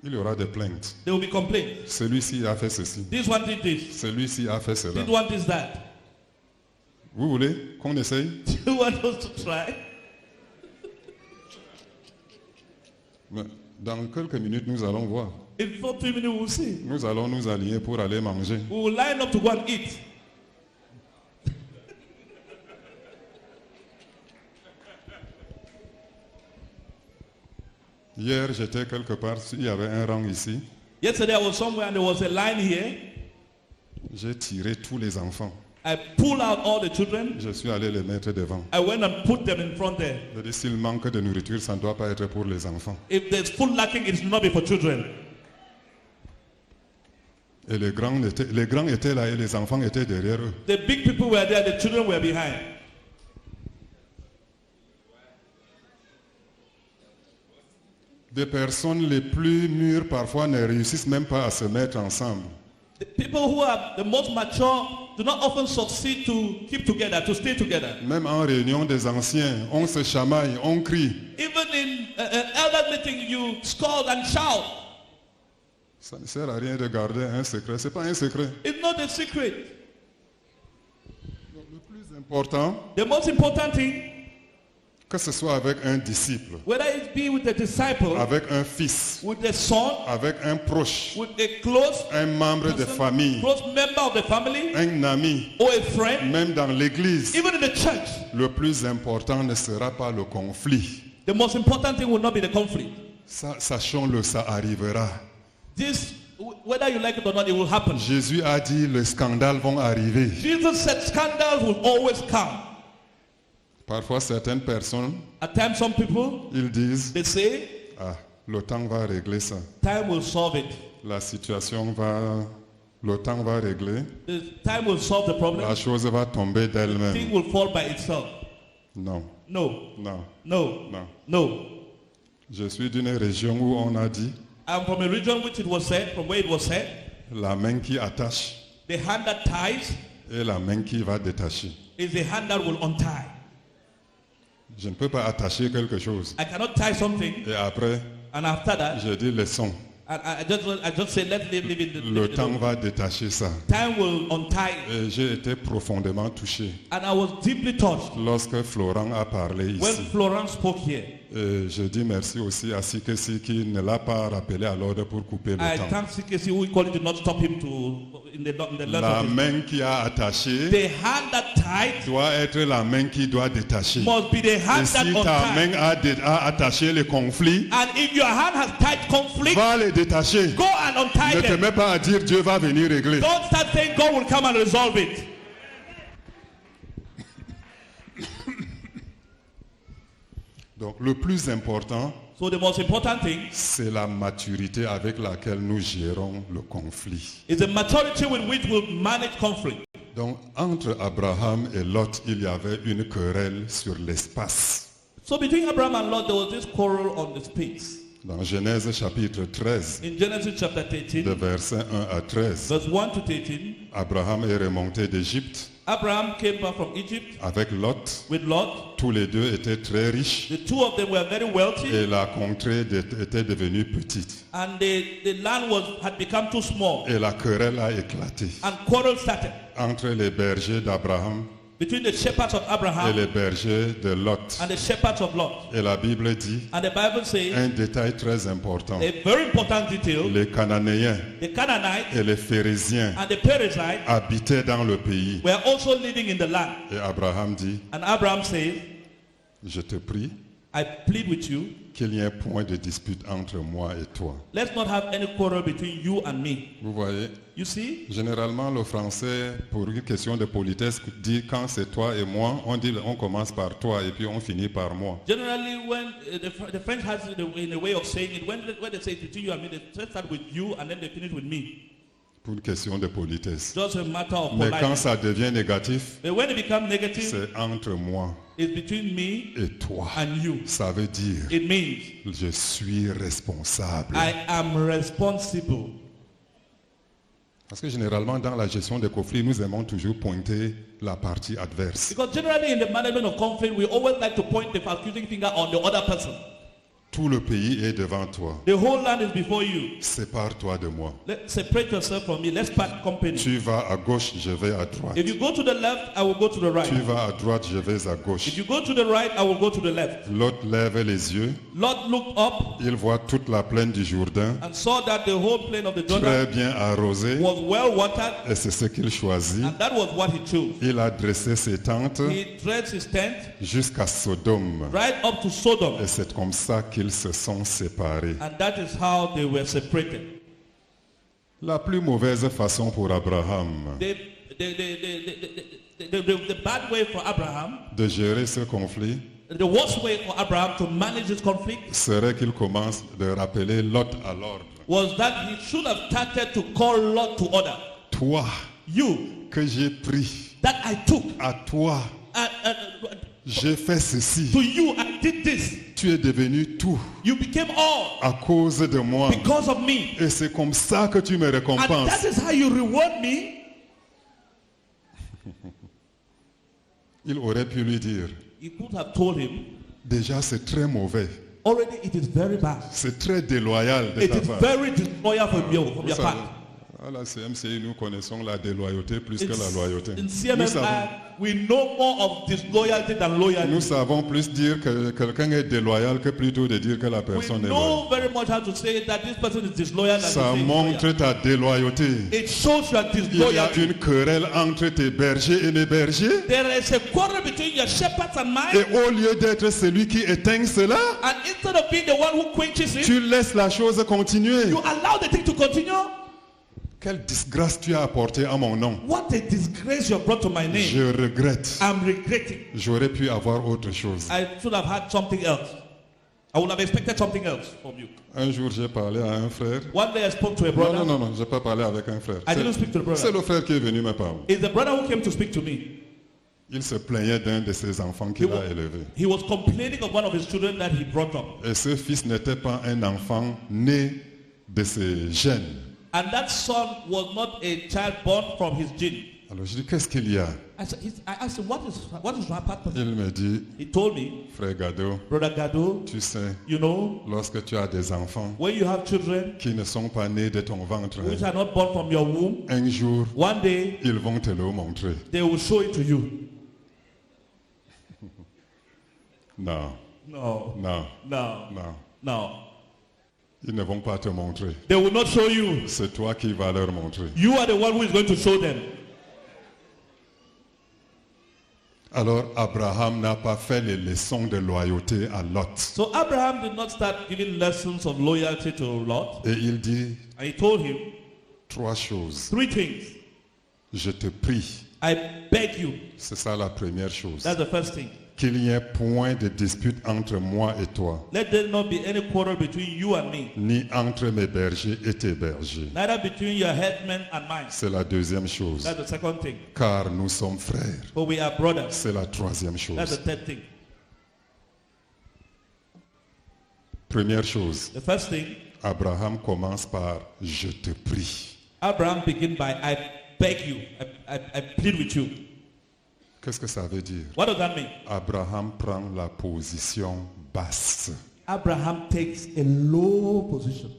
[SPEAKER 1] il y aura des plaintes.
[SPEAKER 2] there will be complaints.
[SPEAKER 1] Celui-ci a fait ceci.
[SPEAKER 2] This one did this.
[SPEAKER 1] Celui-ci a fait cela.
[SPEAKER 2] This one did that.
[SPEAKER 1] Vous voulez qu'on essaye?
[SPEAKER 2] You want us to try?
[SPEAKER 1] Mais dans quelques minutes, nous allons voir.
[SPEAKER 2] In 40 minutes, we'll see.
[SPEAKER 1] Nous allons nous aligner pour aller manger.
[SPEAKER 2] We will line up to go and eat.
[SPEAKER 1] Hier, j'étais quelque part, il y avait un rang ici.
[SPEAKER 2] Yesterday I was somewhere and there was a line here.
[SPEAKER 1] J'ai tiré tous les enfants.
[SPEAKER 2] I pulled out all the children.
[SPEAKER 1] Je suis allé les mettre devant.
[SPEAKER 2] I went and put them in front there.
[SPEAKER 1] Je dis, s'il manque de nourriture, ça ne doit pas être pour les enfants.
[SPEAKER 2] If there's food lacking, it should not be for children.
[SPEAKER 1] Et les grands étaient là et les enfants étaient derrière eux.
[SPEAKER 2] The big people were there, the children were behind.
[SPEAKER 1] Des personnes les plus mûres parfois ne réussissent même pas à se mettre ensemble.
[SPEAKER 2] The people who are the most mature do not often succeed to keep together, to stay together.
[SPEAKER 1] Même en réunion des anciens, on se chamaille, on crie.
[SPEAKER 2] Even in an elder meeting, you scold and shout.
[SPEAKER 1] Ça ne sert à rien de garder un secret. Ce n'est pas un secret.
[SPEAKER 2] It's not a secret.
[SPEAKER 1] Donc, le plus important,
[SPEAKER 2] The most important thing,
[SPEAKER 1] que ce soit avec un disciple,
[SPEAKER 2] whether it be with a disciple,
[SPEAKER 1] avec un fils,
[SPEAKER 2] with a son,
[SPEAKER 1] avec un proche,
[SPEAKER 2] with a close
[SPEAKER 1] un membre de
[SPEAKER 2] person,
[SPEAKER 1] famille,
[SPEAKER 2] close member of the family,
[SPEAKER 1] un ami,
[SPEAKER 2] or a friend,
[SPEAKER 1] même dans l'église,
[SPEAKER 2] even in the church,
[SPEAKER 1] le plus important ne sera pas le conflit.
[SPEAKER 2] the most important thing will not be the conflict.
[SPEAKER 1] Ça, sachons-le, ça arrivera.
[SPEAKER 2] This, whether you like it or not, it will happen.
[SPEAKER 1] Jésus a dit, les scandales vont arriver.
[SPEAKER 2] Jesus said scandals will always come.
[SPEAKER 1] Parfois, certaines personnes,
[SPEAKER 2] At times, some people,
[SPEAKER 1] ils disent,
[SPEAKER 2] they say,
[SPEAKER 1] ah, le temps va régler ça.
[SPEAKER 2] time will solve it.
[SPEAKER 1] La situation va, le temps va régler.
[SPEAKER 2] The time will solve the problem.
[SPEAKER 1] La chose va tomber
[SPEAKER 2] Thing
[SPEAKER 1] d'elle-même.
[SPEAKER 2] will fall by itself.
[SPEAKER 1] Non,
[SPEAKER 2] No,
[SPEAKER 1] non,
[SPEAKER 2] no,
[SPEAKER 1] non.
[SPEAKER 2] no.
[SPEAKER 1] Je suis d'une région où on a dit,
[SPEAKER 2] I'm from a region which it was said, from where it was said,
[SPEAKER 1] la main qui attache
[SPEAKER 2] the hand that ties
[SPEAKER 1] et la main qui va détacher.
[SPEAKER 2] is the hand that will untie.
[SPEAKER 1] Je ne peux pas attacher quelque chose.
[SPEAKER 2] I cannot tie something,
[SPEAKER 1] Et après,
[SPEAKER 2] and after that,
[SPEAKER 1] je dis laissons.
[SPEAKER 2] I just say, let's live in the,
[SPEAKER 1] Le temps va détacher ça.
[SPEAKER 2] time will untie it.
[SPEAKER 1] Et j'ai été profondément touché
[SPEAKER 2] And I was deeply touched
[SPEAKER 1] lorsque Florent a parlé
[SPEAKER 2] when
[SPEAKER 1] ici.
[SPEAKER 2] Florence spoke here.
[SPEAKER 1] Et je dis merci aussi à Sikesi qui ne l'a pas rappelé à l'ordre pour couper le
[SPEAKER 2] I
[SPEAKER 1] temps.
[SPEAKER 2] thank CKC who equally did not stop him in the length
[SPEAKER 1] La
[SPEAKER 2] of his.
[SPEAKER 1] main qui a attaché
[SPEAKER 2] The hand that tied
[SPEAKER 1] doit être la main qui doit détacher.
[SPEAKER 2] must be the
[SPEAKER 1] Et
[SPEAKER 2] hand that
[SPEAKER 1] si ta
[SPEAKER 2] untied.
[SPEAKER 1] main a attaché les conflits,
[SPEAKER 2] And if your hand has tied conflict,
[SPEAKER 1] va les détacher.
[SPEAKER 2] go and untie
[SPEAKER 1] Ne te
[SPEAKER 2] them.
[SPEAKER 1] mets pas à dire Dieu va venir régler.
[SPEAKER 2] Don't start saying God will come and resolve it.
[SPEAKER 1] Donc le plus important,
[SPEAKER 2] So the most important thing
[SPEAKER 1] c'est la maturité avec laquelle nous gérons le conflit.
[SPEAKER 2] is the maturity with which we'll manage conflict.
[SPEAKER 1] Donc entre Abraham et Lot, il y avait une querelle sur l'espace.
[SPEAKER 2] So between Abraham and Lot, there was this quarrel on the space.
[SPEAKER 1] Dans Genèse chapitre 13,
[SPEAKER 2] In Genesis chapter
[SPEAKER 1] de
[SPEAKER 2] 13,
[SPEAKER 1] versets 1 à 13,
[SPEAKER 2] verse 1 to 13,
[SPEAKER 1] Abraham est remonté d'Égypte
[SPEAKER 2] Abraham came back from Egypt
[SPEAKER 1] avec Lot.
[SPEAKER 2] with Lot.
[SPEAKER 1] Tous les deux étaient très riches
[SPEAKER 2] The two of them were very wealthy,
[SPEAKER 1] et la contrée était devenue petite.
[SPEAKER 2] and the land had become too small,
[SPEAKER 1] Et la querelle a éclaté
[SPEAKER 2] and quarrel started
[SPEAKER 1] entre les bergers d'Abraham
[SPEAKER 2] between the shepherds of
[SPEAKER 1] et
[SPEAKER 2] Abraham
[SPEAKER 1] les bergers de Lot.
[SPEAKER 2] and the shepherds of Lot.
[SPEAKER 1] Et la Bible dit
[SPEAKER 2] And the Bible says
[SPEAKER 1] un détail très important.
[SPEAKER 2] a very important detail:
[SPEAKER 1] Les Cananéens
[SPEAKER 2] the Canaanites
[SPEAKER 1] et les Phérésiens
[SPEAKER 2] and the Perizzites
[SPEAKER 1] habitaient dans le pays.
[SPEAKER 2] were also living in the land.
[SPEAKER 1] Et Abraham dit,
[SPEAKER 2] And Abraham says,
[SPEAKER 1] je te prie
[SPEAKER 2] I plead with you,
[SPEAKER 1] qu'il n'y ait point de dispute entre moi et toi.
[SPEAKER 2] let's not have any quarrel between you and me.
[SPEAKER 1] Vous voyez,
[SPEAKER 2] You see,
[SPEAKER 1] généralement le français, pour une question de politesse, dit quand c'est toi et moi, on commence par toi et puis on finit par moi.
[SPEAKER 2] generally when the French has it in a way of saying it, when they say between you and me, they start with you and then they finish with me.
[SPEAKER 1] Pour une question de politesse.
[SPEAKER 2] Just a matter of
[SPEAKER 1] Mais quand
[SPEAKER 2] politeness.
[SPEAKER 1] ça devient négatif,
[SPEAKER 2] But when it becomes negative,
[SPEAKER 1] c'est entre moi
[SPEAKER 2] it's between me
[SPEAKER 1] et toi.
[SPEAKER 2] and you.
[SPEAKER 1] Ça veut dire,
[SPEAKER 2] It means
[SPEAKER 1] je suis responsable.
[SPEAKER 2] I am responsible.
[SPEAKER 1] Parce que généralement, dans la gestion des conflits, nous aimons toujours pointer la partie adverse.
[SPEAKER 2] Because generally in the management of conflict, we always like to point the accusing finger on the other person.
[SPEAKER 1] Tout le pays est devant toi.
[SPEAKER 2] The whole land is before you.
[SPEAKER 1] Sépare-toi de moi.
[SPEAKER 2] Let's separate yourself from me. Let's part company.
[SPEAKER 1] Tu vas à gauche, je vais à droite.
[SPEAKER 2] If you go to the left, I will go to the right.
[SPEAKER 1] Tu vas à droite, je vais à gauche.
[SPEAKER 2] If you go to the right, I will go to the left.
[SPEAKER 1] L'autre lève les yeux.
[SPEAKER 2] Lot looked up
[SPEAKER 1] Il voit toute la plaine du Jourdain,
[SPEAKER 2] and saw that the whole plain of the
[SPEAKER 1] très
[SPEAKER 2] Jordan
[SPEAKER 1] bien arrosée.
[SPEAKER 2] was well watered,
[SPEAKER 1] Et c'est ce qu'il choisit.
[SPEAKER 2] and that was what he chose.
[SPEAKER 1] Il a dressé ses tentes
[SPEAKER 2] He dressed his tent
[SPEAKER 1] jusqu'à Sodome.
[SPEAKER 2] right up to Sodom.
[SPEAKER 1] Et c'est comme ça qu'il qu'ils se sont séparés.
[SPEAKER 2] And that is how they were separated.
[SPEAKER 1] La plus mauvaise façon pour Abraham
[SPEAKER 2] The bad way for Abraham,
[SPEAKER 1] de gérer ce conflit
[SPEAKER 2] the worst way for Abraham to manage this conflict
[SPEAKER 1] serait qu'il commence de rappeler Lot à l'ordre.
[SPEAKER 2] was that he should have started to call Lot to order.
[SPEAKER 1] Toi
[SPEAKER 2] You,
[SPEAKER 1] que j'ai pris,
[SPEAKER 2] that I took,
[SPEAKER 1] à toi
[SPEAKER 2] and
[SPEAKER 1] j'ai fait ceci.
[SPEAKER 2] to you I did this.
[SPEAKER 1] Tu es devenu tout
[SPEAKER 2] You became all
[SPEAKER 1] à cause de moi.
[SPEAKER 2] because of me.
[SPEAKER 1] Et c'est comme ça que tu me
[SPEAKER 2] And
[SPEAKER 1] récompenses.
[SPEAKER 2] that is how you reward me.
[SPEAKER 1] Il aurait pu lui dire,
[SPEAKER 2] He could have told him,
[SPEAKER 1] déjà c'est très mauvais.
[SPEAKER 2] already it is very bad.
[SPEAKER 1] C'est très déloyal de
[SPEAKER 2] It
[SPEAKER 1] ta
[SPEAKER 2] is
[SPEAKER 1] part.
[SPEAKER 2] very disloyal from your
[SPEAKER 1] Vous
[SPEAKER 2] part.
[SPEAKER 1] savez, à la CMCI, nous connaissons la déloyauté plus que la loyauté.
[SPEAKER 2] In
[SPEAKER 1] Nous savons,
[SPEAKER 2] CMFI, we know more of disloyalty than
[SPEAKER 1] nous
[SPEAKER 2] loyalty.
[SPEAKER 1] savons plus dire que quelqu'un est déloyal que plutôt de dire que la
[SPEAKER 2] We
[SPEAKER 1] personne est loyale.
[SPEAKER 2] know very much how to say that this person is disloyal. Than
[SPEAKER 1] Ça
[SPEAKER 2] to say
[SPEAKER 1] montre
[SPEAKER 2] loyal.
[SPEAKER 1] ta déloyauté.
[SPEAKER 2] It shows your
[SPEAKER 1] Il y a
[SPEAKER 2] disloyalty.
[SPEAKER 1] une querelle entre tes bergers et mes bergers.
[SPEAKER 2] There is a quarrel between your shepherds and mine.
[SPEAKER 1] Et au lieu d'être celui qui éteint cela,
[SPEAKER 2] And instead of being the one who quenches it,
[SPEAKER 1] tu laisses la chose continuer.
[SPEAKER 2] you allow the thing to continue.
[SPEAKER 1] Quelle disgrâce tu as apporté à mon nom.
[SPEAKER 2] What a disgrace you have brought to my name.
[SPEAKER 1] Je regrette.
[SPEAKER 2] I'm regretting.
[SPEAKER 1] J'aurais pu avoir autre chose.
[SPEAKER 2] I should have had something else. I would have expected something else from you.
[SPEAKER 1] Un jour, j'ai parlé à un frère.
[SPEAKER 2] One day I spoke to a
[SPEAKER 1] Non,
[SPEAKER 2] brother.
[SPEAKER 1] non, je n'ai pas parlé avec un frère.
[SPEAKER 2] I didn't speak to the
[SPEAKER 1] C'est
[SPEAKER 2] brother.
[SPEAKER 1] le frère qui est venu me parler.
[SPEAKER 2] It's the brother who came to speak to me.
[SPEAKER 1] Il se plaignait d'un de ses enfants qu'il a élevé.
[SPEAKER 2] He was complaining of one of his children that he brought up.
[SPEAKER 1] Et ce fils n'était pas un enfant né de ses gènes.
[SPEAKER 2] And that son was not a child born from his gene.
[SPEAKER 1] Alors je dis, qu'est-ce qu'il y a?
[SPEAKER 2] I asked him, what is happening?
[SPEAKER 1] Il me dit,
[SPEAKER 2] He told me,
[SPEAKER 1] frère Gado,
[SPEAKER 2] Brother Gado,
[SPEAKER 1] tu sais,
[SPEAKER 2] you know,
[SPEAKER 1] lorsque tu as des enfants
[SPEAKER 2] when you have children
[SPEAKER 1] qui ne sont pas nés de ton ventre,
[SPEAKER 2] which are not born from your womb,
[SPEAKER 1] un jour,
[SPEAKER 2] one day
[SPEAKER 1] ils vont te le montrer.
[SPEAKER 2] they will show it to you.
[SPEAKER 1] Non,
[SPEAKER 2] No,
[SPEAKER 1] non,
[SPEAKER 2] no,
[SPEAKER 1] non.
[SPEAKER 2] no.
[SPEAKER 1] Ils ne vont pas te montrer.
[SPEAKER 2] They will not show you.
[SPEAKER 1] C'est toi qui vas leur montrer.
[SPEAKER 2] You are the one who is going to show them.
[SPEAKER 1] Alors Abraham n'a pas fait les leçons de loyauté à Lot.
[SPEAKER 2] So Abraham did not start giving lessons of loyalty to Lot.
[SPEAKER 1] Et il dit
[SPEAKER 2] And he told him
[SPEAKER 1] 3 choses.
[SPEAKER 2] 3 things.
[SPEAKER 1] Je te prie.
[SPEAKER 2] I beg you.
[SPEAKER 1] C'est ça la première chose.
[SPEAKER 2] That's the first thing.
[SPEAKER 1] Qu'il n'y ait point de dispute entre moi et toi,
[SPEAKER 2] Let there not be any quarrel between you and me,
[SPEAKER 1] ni entre mes bergers et tes bergers.
[SPEAKER 2] neither between your headmen and mine.
[SPEAKER 1] C'est la deuxième chose.
[SPEAKER 2] That's the second thing.
[SPEAKER 1] Car nous sommes frères.
[SPEAKER 2] For we are brothers.
[SPEAKER 1] C'est la troisième
[SPEAKER 2] That's the
[SPEAKER 1] chose.
[SPEAKER 2] third thing.
[SPEAKER 1] Première chose,
[SPEAKER 2] The first thing,
[SPEAKER 1] Abraham commence par je te prie.
[SPEAKER 2] Abraham began by I beg you, I plead with you.
[SPEAKER 1] Qu'est-ce que ça veut dire?
[SPEAKER 2] What does that mean?
[SPEAKER 1] Abraham prend la position basse.
[SPEAKER 2] Abraham takes a low position.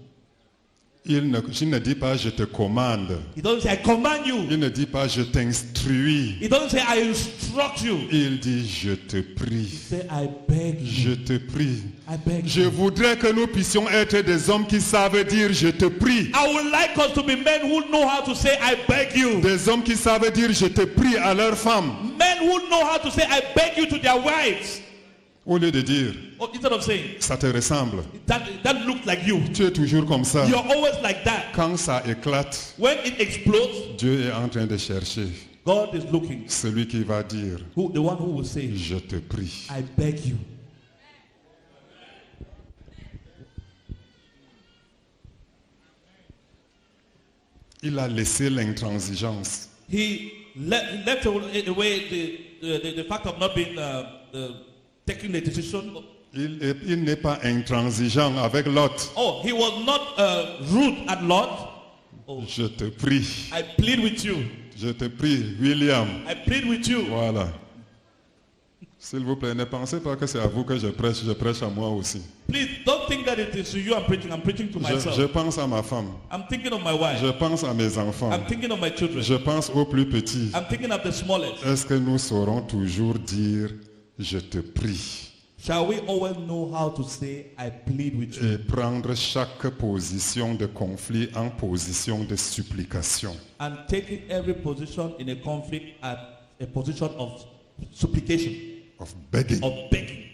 [SPEAKER 1] Il ne dit pas je te commande.
[SPEAKER 2] He doesn't say I command you.
[SPEAKER 1] Il ne dit pas je t'instruis.
[SPEAKER 2] He doesn't say I instruct you.
[SPEAKER 1] Il dit je te prie.
[SPEAKER 2] He said I beg you.
[SPEAKER 1] Je te prie.
[SPEAKER 2] I beg
[SPEAKER 1] Je
[SPEAKER 2] you.
[SPEAKER 1] voudrais que nous puissions être des hommes qui savent dire je te prie.
[SPEAKER 2] I would like us to be men who know how to say I beg you.
[SPEAKER 1] Des hommes qui savent dire je te prie à leurs femmes.
[SPEAKER 2] Men who know how to say I beg you to their wives.
[SPEAKER 1] Au lieu de dire
[SPEAKER 2] Instead of saying
[SPEAKER 1] ça te ressemble.
[SPEAKER 2] that looks like you.
[SPEAKER 1] Tu es toujours comme ça.
[SPEAKER 2] You're always like that.
[SPEAKER 1] Quand ça éclate,
[SPEAKER 2] When it explodes,
[SPEAKER 1] Dieu est en train de chercher
[SPEAKER 2] God is looking.
[SPEAKER 1] celui qui va dire
[SPEAKER 2] The one who will say,
[SPEAKER 1] je te prie.
[SPEAKER 2] I beg you.
[SPEAKER 1] Il a laissé l'intransigeance.
[SPEAKER 2] He left away the fact of not being taking the decision.
[SPEAKER 1] Il n'est pas intransigeant avec Lot.
[SPEAKER 2] Oh, he was not rude at Lot. Oh,
[SPEAKER 1] Je te prie.
[SPEAKER 2] I plead with you.
[SPEAKER 1] Je te prie, William.
[SPEAKER 2] I plead with you.
[SPEAKER 1] Voilà. S'il vous plaît, ne pensez pas que c'est à vous que je prêche à moi aussi.
[SPEAKER 2] Please don't think that it is to you I'm preaching to myself.
[SPEAKER 1] Je pense à ma femme.
[SPEAKER 2] I'm thinking of my wife.
[SPEAKER 1] Je pense à mes enfants.
[SPEAKER 2] I'm thinking of my children.
[SPEAKER 1] Je pense aux plus petits.
[SPEAKER 2] I'm thinking of the smallest.
[SPEAKER 1] Est-ce que nous saurons toujours dire je te prie
[SPEAKER 2] Shall we always know how to say I plead with you?
[SPEAKER 1] et prendre chaque position de conflit en position de supplication?
[SPEAKER 2] And taking every position in a conflict at a position of supplication,
[SPEAKER 1] Of begging.
[SPEAKER 2] of begging.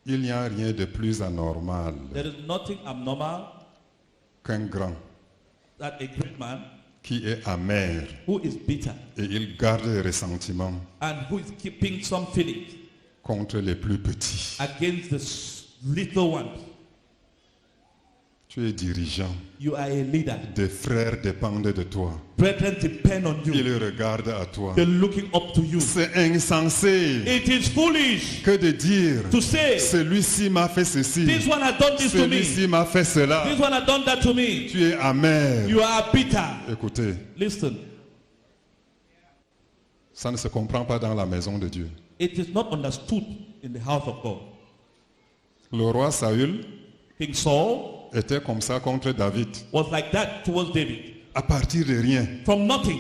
[SPEAKER 1] Il n'y a rien de plus anormal
[SPEAKER 2] There is nothing abnormal
[SPEAKER 1] qu'un grand
[SPEAKER 2] that a great man
[SPEAKER 1] qui est amer
[SPEAKER 2] who is bitter
[SPEAKER 1] et il garde les ressentiments
[SPEAKER 2] and who is keeping some feelings
[SPEAKER 1] contre les plus petits.
[SPEAKER 2] against the little ones.
[SPEAKER 1] Tu es dirigeant.
[SPEAKER 2] You are a leader.
[SPEAKER 1] Des frères dépendent de toi.
[SPEAKER 2] Brethren depend on you.
[SPEAKER 1] Ils regardent à toi.
[SPEAKER 2] They're looking up to you.
[SPEAKER 1] C'est insensé
[SPEAKER 2] It is foolish
[SPEAKER 1] que de dire
[SPEAKER 2] to say,
[SPEAKER 1] celui-ci m'a fait ceci,
[SPEAKER 2] this one has done this to me.
[SPEAKER 1] celui-ci m'a fait cela.
[SPEAKER 2] This one has done that to me.
[SPEAKER 1] Tu es amer.
[SPEAKER 2] You are bitter.
[SPEAKER 1] Écoutez,
[SPEAKER 2] Listen,
[SPEAKER 1] ça ne se comprend pas dans la maison de Dieu.
[SPEAKER 2] it is not understood in the house of God.
[SPEAKER 1] Le roi Saül
[SPEAKER 2] King Saul
[SPEAKER 1] était comme ça contre David.
[SPEAKER 2] was like that towards David.
[SPEAKER 1] À partir de rien,
[SPEAKER 2] From nothing,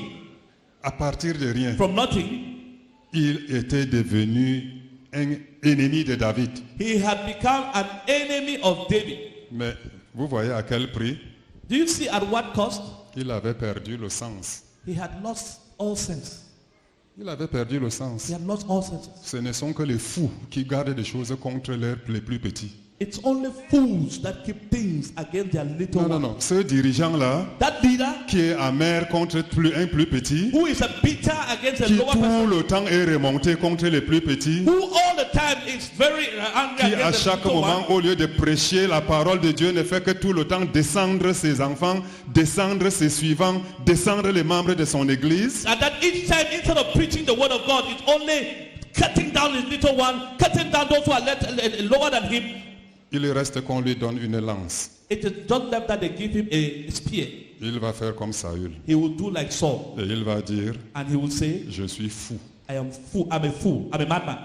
[SPEAKER 1] à partir de rien,
[SPEAKER 2] il
[SPEAKER 1] était devenu un ennemi de David.
[SPEAKER 2] he had become an enemy of David.
[SPEAKER 1] Mais vous voyez à quel prix?
[SPEAKER 2] Do you see at what cost?
[SPEAKER 1] Il avait perdu le sens.
[SPEAKER 2] He had lost all sense.
[SPEAKER 1] Il avait perdu le sens.
[SPEAKER 2] He had lost all senses.
[SPEAKER 1] Ce ne sont que les fous qui gardent des choses contre les plus petits.
[SPEAKER 2] It's only fools that keep things against their little
[SPEAKER 1] Non, non,
[SPEAKER 2] ones.
[SPEAKER 1] non. Ce dirigeant-là,
[SPEAKER 2] That leader
[SPEAKER 1] qui est amer contre un plus petit,
[SPEAKER 2] who is a bitter against a
[SPEAKER 1] qui
[SPEAKER 2] lower
[SPEAKER 1] tout
[SPEAKER 2] person,
[SPEAKER 1] le temps est remonté contre les plus petits,
[SPEAKER 2] who all the time is very angry
[SPEAKER 1] qui à
[SPEAKER 2] against the
[SPEAKER 1] chaque
[SPEAKER 2] little
[SPEAKER 1] moment,
[SPEAKER 2] one,
[SPEAKER 1] au lieu de prêcher la parole de Dieu, ne fait que tout le temps descendre ses enfants, descendre ses suivants, descendre les membres de son église.
[SPEAKER 2] and that each time instead of preaching the word of God, it's only cutting down his little one, cutting down those who are lower than him.
[SPEAKER 1] Il reste qu'on lui donne une lance.
[SPEAKER 2] It is just left that they give him a spear.
[SPEAKER 1] Il va faire comme Saül.
[SPEAKER 2] He will do like Saul,
[SPEAKER 1] Et il va dire,
[SPEAKER 2] and he will say,
[SPEAKER 1] je suis fou.
[SPEAKER 2] I am fool, I'm a fool, I'm a madman.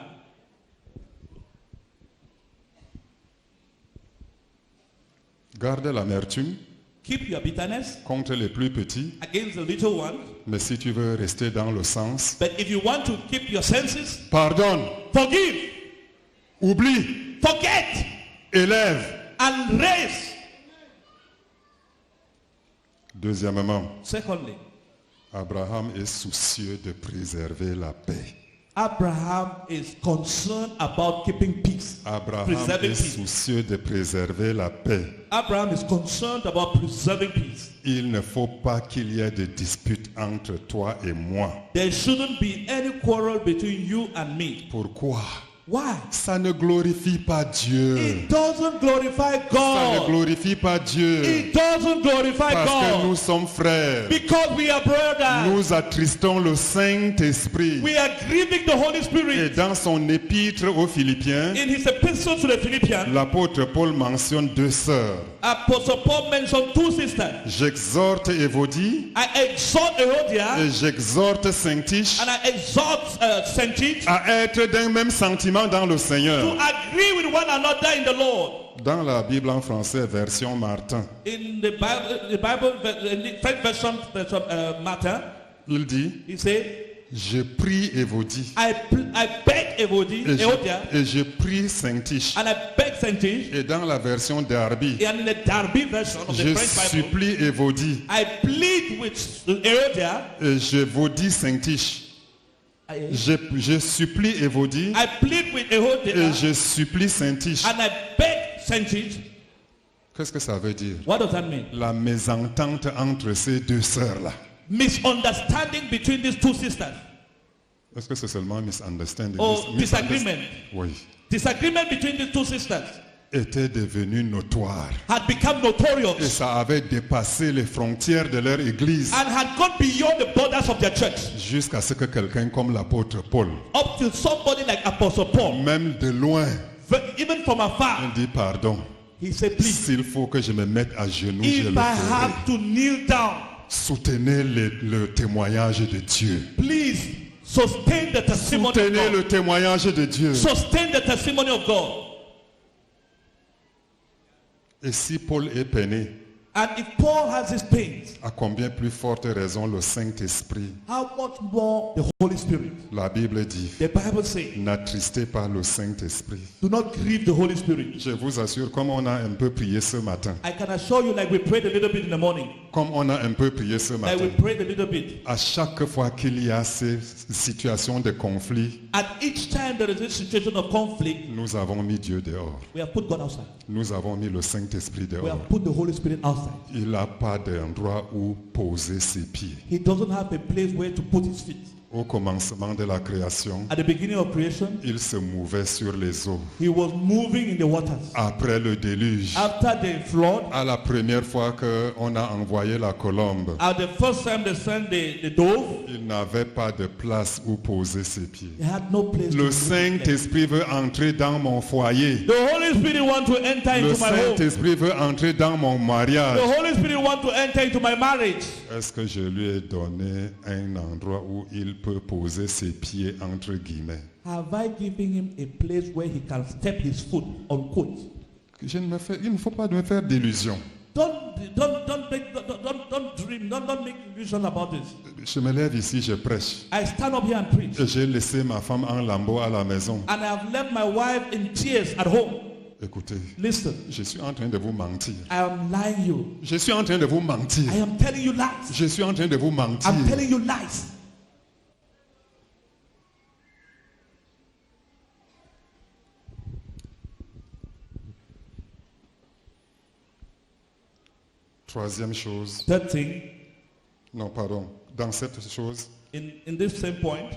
[SPEAKER 1] Garde l'amertume
[SPEAKER 2] Keep your bitterness
[SPEAKER 1] contre les plus petits,
[SPEAKER 2] against the little one,
[SPEAKER 1] mais si tu veux rester dans le sens,
[SPEAKER 2] but if you want to keep your senses,
[SPEAKER 1] pardonne,
[SPEAKER 2] forgive,
[SPEAKER 1] oublie,
[SPEAKER 2] forget,
[SPEAKER 1] élève.
[SPEAKER 2] and raise.
[SPEAKER 1] Deuxièmement,
[SPEAKER 2] Secondly,
[SPEAKER 1] Abraham est soucieux de préserver la paix.
[SPEAKER 2] Abraham is concerned about keeping peace.
[SPEAKER 1] Abraham
[SPEAKER 2] Preserving
[SPEAKER 1] est
[SPEAKER 2] peace.
[SPEAKER 1] soucieux de préserver la paix.
[SPEAKER 2] Abraham is concerned about preserving peace.
[SPEAKER 1] Il ne faut pas qu'il y ait de dispute entre toi et moi.
[SPEAKER 2] There shouldn't be any quarrel between you and me.
[SPEAKER 1] Pourquoi?
[SPEAKER 2] Why?
[SPEAKER 1] Ça ne glorifie pas Dieu.
[SPEAKER 2] It doesn't glorify
[SPEAKER 1] Ça ne
[SPEAKER 2] God.
[SPEAKER 1] glorifie pas Dieu.
[SPEAKER 2] It doesn't glorify
[SPEAKER 1] Parce que nous
[SPEAKER 2] God.
[SPEAKER 1] sommes frères.
[SPEAKER 2] Because we are brothers.
[SPEAKER 1] Nous attristons le Saint-Esprit.
[SPEAKER 2] We are grieving the Holy
[SPEAKER 1] Et
[SPEAKER 2] Spirit.
[SPEAKER 1] dans son épître aux Philippiens,
[SPEAKER 2] In his epistle to the Philippians,
[SPEAKER 1] l'apôtre Paul mentionne deux sœurs.
[SPEAKER 2] Apostle Paul mentioned two sisters.
[SPEAKER 1] J'exhorte Évodie
[SPEAKER 2] I exhort Erodia
[SPEAKER 1] et j'exhorte Syntyche
[SPEAKER 2] and I exhort Syntyche
[SPEAKER 1] à être d'un même sentiment dans le
[SPEAKER 2] to
[SPEAKER 1] Seigneur.
[SPEAKER 2] agree with one another in the Lord.
[SPEAKER 1] Dans la Bible en français, version Martin,
[SPEAKER 2] In the Bible, the French version, Martin,
[SPEAKER 1] il dit,
[SPEAKER 2] he said,
[SPEAKER 1] je prie Évodie
[SPEAKER 2] I beg Erodia
[SPEAKER 1] et je prie Syntyche.
[SPEAKER 2] and I beg Syntyche.
[SPEAKER 1] Et dans la version Darby,
[SPEAKER 2] And in the Darby version of the
[SPEAKER 1] je
[SPEAKER 2] French Bible,
[SPEAKER 1] supplie Évodie
[SPEAKER 2] I plead with Erodia.
[SPEAKER 1] et je vaudis Syntyche. Je supplie Évodie
[SPEAKER 2] I plead with
[SPEAKER 1] et
[SPEAKER 2] Erodia
[SPEAKER 1] je supplie Syntyche.
[SPEAKER 2] and I beg Syntyche.
[SPEAKER 1] Qu'est-ce que ça veut dire?
[SPEAKER 2] What does that mean?
[SPEAKER 1] La mésentente entre ces deux sœurs-là.
[SPEAKER 2] Misunderstanding between these two sisters.
[SPEAKER 1] Est-ce que c'est seulement misunderstanding?
[SPEAKER 2] Or disagreement.
[SPEAKER 1] Oui.
[SPEAKER 2] Disagreement between these two sisters
[SPEAKER 1] Était devenu notoire.
[SPEAKER 2] had become
[SPEAKER 1] Et
[SPEAKER 2] notorious
[SPEAKER 1] ça avait dépassé les frontières de leur église
[SPEAKER 2] and had gone beyond the borders of their church.
[SPEAKER 1] jusqu'à ce que quelqu'un comme l'apôtre Paul,
[SPEAKER 2] Up to somebody like Apostle Paul,
[SPEAKER 1] même de loin,
[SPEAKER 2] even from afar,
[SPEAKER 1] il dit pardon.
[SPEAKER 2] he said, please,
[SPEAKER 1] S'il faut que je me mette à genoux, je
[SPEAKER 2] if
[SPEAKER 1] le
[SPEAKER 2] I
[SPEAKER 1] ferai.
[SPEAKER 2] have to kneel down,
[SPEAKER 1] Soutenez le témoignage de Dieu.
[SPEAKER 2] please sustain the testimony of
[SPEAKER 1] Soutenez
[SPEAKER 2] God.
[SPEAKER 1] le témoignage de Dieu.
[SPEAKER 2] Sustain the testimony of God.
[SPEAKER 1] Et si Paul est peiné,
[SPEAKER 2] And if Paul has his pains,
[SPEAKER 1] à combien plus forte raison le Saint-Esprit
[SPEAKER 2] how much more the Holy Spirit.
[SPEAKER 1] La Bible dit,
[SPEAKER 2] The Bible says,
[SPEAKER 1] n'attristez pas le Saint-Esprit.
[SPEAKER 2] do not grieve the Holy Spirit.
[SPEAKER 1] Je vous assure, comme on a un peu prié ce matin,
[SPEAKER 2] I can assure you, like we prayed a little bit in the morning,
[SPEAKER 1] comme on a un peu prié ce
[SPEAKER 2] like
[SPEAKER 1] matin,
[SPEAKER 2] we prayed a little bit.
[SPEAKER 1] à chaque fois qu'il y a ces situations de conflit,
[SPEAKER 2] At each time there is a situation of conflict,
[SPEAKER 1] nous avons mis Dieu dehors.
[SPEAKER 2] we have put God outside.
[SPEAKER 1] Nous avons mis le Saint-Esprit
[SPEAKER 2] We
[SPEAKER 1] dehors.
[SPEAKER 2] have put the Holy Spirit outside.
[SPEAKER 1] Il n'a pas d'endroit où poser ses pieds.
[SPEAKER 2] He doesn't have a place where to put his feet.
[SPEAKER 1] Au commencement de la création,
[SPEAKER 2] At the beginning of creation,
[SPEAKER 1] il se mouvait sur les eaux.
[SPEAKER 2] he was moving in the waters.
[SPEAKER 1] Après le déluge,
[SPEAKER 2] After the flood,
[SPEAKER 1] à la première fois qu'on a envoyé la colombe,
[SPEAKER 2] at the first time they sent the dove,
[SPEAKER 1] il n'avait pas de place où poser ses pieds.
[SPEAKER 2] he had no place
[SPEAKER 1] Le
[SPEAKER 2] to put them.
[SPEAKER 1] Saint-Esprit veut entrer dans mon foyer.
[SPEAKER 2] The Holy Spirit want to enter
[SPEAKER 1] Le
[SPEAKER 2] into my home.
[SPEAKER 1] Saint-Esprit veut entrer dans mon mariage.
[SPEAKER 2] The Holy Spirit want to enter into my marriage.
[SPEAKER 1] Est-ce que je lui ai donné un endroit où il peut poser ses pieds entre guillemets?
[SPEAKER 2] Have I given him a place where he can step his foot, unquote?
[SPEAKER 1] Il ne faut pas me faire d'illusions.
[SPEAKER 2] Don't dream, don't make illusion about this.
[SPEAKER 1] Je me lève ici, je prêche.
[SPEAKER 2] I stand up here and preach.
[SPEAKER 1] Et j'ai laissé ma femme en lambeaux à la maison.
[SPEAKER 2] And I have left my wife in tears at home.
[SPEAKER 1] Écoutez,
[SPEAKER 2] Listen,
[SPEAKER 1] je suis en train de vous mentir.
[SPEAKER 2] I am lying you.
[SPEAKER 1] Je suis en train de vous mentir.
[SPEAKER 2] I am telling you lies.
[SPEAKER 1] Je suis en train de vous mentir.
[SPEAKER 2] I'm telling you lies.
[SPEAKER 1] Troisième chose,
[SPEAKER 2] Third thing,
[SPEAKER 1] non pardon, dans cette chose,
[SPEAKER 2] in this same point,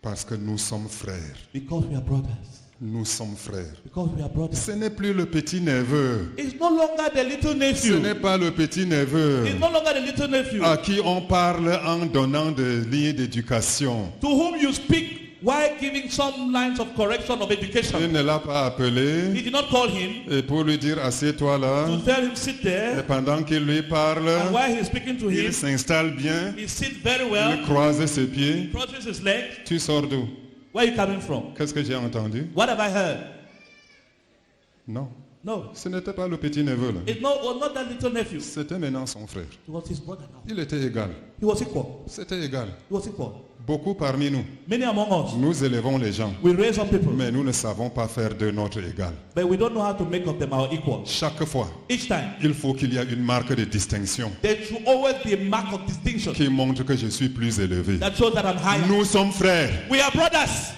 [SPEAKER 1] parce que nous sommes frères.
[SPEAKER 2] because we are brothers.
[SPEAKER 1] Nous sommes frères.
[SPEAKER 2] Because we are brothers.
[SPEAKER 1] Ce n'est plus le petit neveu.
[SPEAKER 2] It's no longer the little
[SPEAKER 1] Ce
[SPEAKER 2] nephew.
[SPEAKER 1] n'est pas le petit neveu
[SPEAKER 2] It's no longer the little nephew
[SPEAKER 1] à qui on parle en donnant des lignes d'éducation.
[SPEAKER 2] to whom you speak while giving some lines of correction of
[SPEAKER 1] Il
[SPEAKER 2] education.
[SPEAKER 1] ne l'a pas
[SPEAKER 2] He
[SPEAKER 1] appelé
[SPEAKER 2] did not call him
[SPEAKER 1] et pour lui dire assieds-toi là.
[SPEAKER 2] to tell him sit
[SPEAKER 1] Et
[SPEAKER 2] there,
[SPEAKER 1] pendant qu'il lui parle,
[SPEAKER 2] and while he's speaking to
[SPEAKER 1] il
[SPEAKER 2] him,
[SPEAKER 1] s'installe bien,
[SPEAKER 2] he sits very
[SPEAKER 1] il
[SPEAKER 2] well,
[SPEAKER 1] croise ses pieds.
[SPEAKER 2] crosses his legs.
[SPEAKER 1] Tu sors d'où?
[SPEAKER 2] Where are you coming from?
[SPEAKER 1] Qu'est-ce que j'ai entendu?
[SPEAKER 2] What have I heard?
[SPEAKER 1] Non,
[SPEAKER 2] No,
[SPEAKER 1] ce n'était pas le petit neveu là.
[SPEAKER 2] it was not that little nephew.
[SPEAKER 1] C'était maintenant son frère.
[SPEAKER 2] It was his brother now.
[SPEAKER 1] Il était égal.
[SPEAKER 2] He was equal.
[SPEAKER 1] C'était égal.
[SPEAKER 2] He was equal.
[SPEAKER 1] Beaucoup parmi nous,
[SPEAKER 2] Many among us,
[SPEAKER 1] nous élevons les gens,
[SPEAKER 2] we raise up people,
[SPEAKER 1] mais nous ne savons pas faire de notre égal.
[SPEAKER 2] but we don't know how to make of them our equal.
[SPEAKER 1] Chaque fois,
[SPEAKER 2] Each time,
[SPEAKER 1] il faut qu'il y ait une marque de distinction
[SPEAKER 2] there should always be a mark of distinction
[SPEAKER 1] qui montre que je suis plus élevé.
[SPEAKER 2] that shows that I'm higher.
[SPEAKER 1] Nous sommes frères.
[SPEAKER 2] We are brothers.